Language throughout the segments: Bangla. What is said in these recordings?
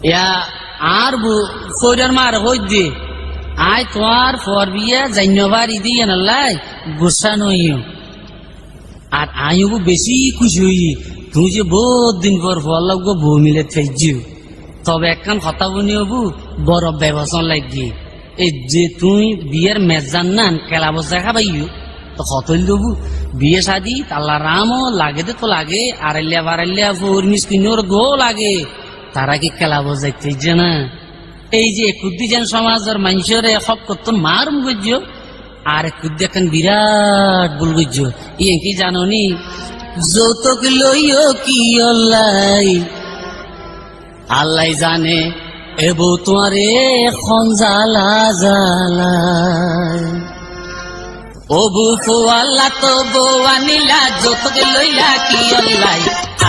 ইয়া আর ফৌরার মার হই দে আয় তোমার ফর বিয়া জান্যবার ইদি এনাল্লাই গুসা নইও আর আইও বেশি খুশি হই তুই যে বহুত দিন পর ফল লাগবো বউ মিলে থেজিও তবে একখান কথা বনি হবু বড় ব্যবসা লাগি এই যে তুই বিয়ের মেজান নান কেলা বসা খাবাইও তো কতল দেবু বিয়ে শাদি তাল্লা রামও লাগে তো লাগে আড়াইলিয়া বাড়াইলিয়া ফোর মিসকিনোর দো লাগে তারা কি খেলা বোঝাইতে না এই যে কুদ্দি যেন সমাজের মানুষের সব কত মারুম গজ্য আর কুদ্দি এখন বিরাট ভুল গজ্য ইয়ে কি জানো নি যৌতুক লইও কি আল্লাহ জানে এবো তোমারে এখন জ্বালা জ্বালায় ও বুফু আল্লাহ তো বউ আনিলা যৌতুক লইলা কি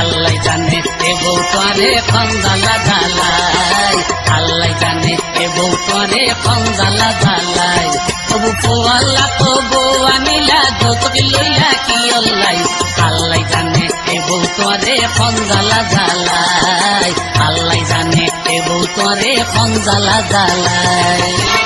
আল্লাহ জানে এ বউ তোরে খঞ্জালা ঝালাই আল্লাহ জানে এ বউ তোরে খঞ্জালা ঝালাই ও বুফু আল্লাহ তো বউ আনিলা যৌতুক লইলা কি আল্লাহ জানে এ বউ তোরে খঞ্জালা ঝালাই আল্লাহ জানে এ বউ তোরে খঞ্জালা ঝালাই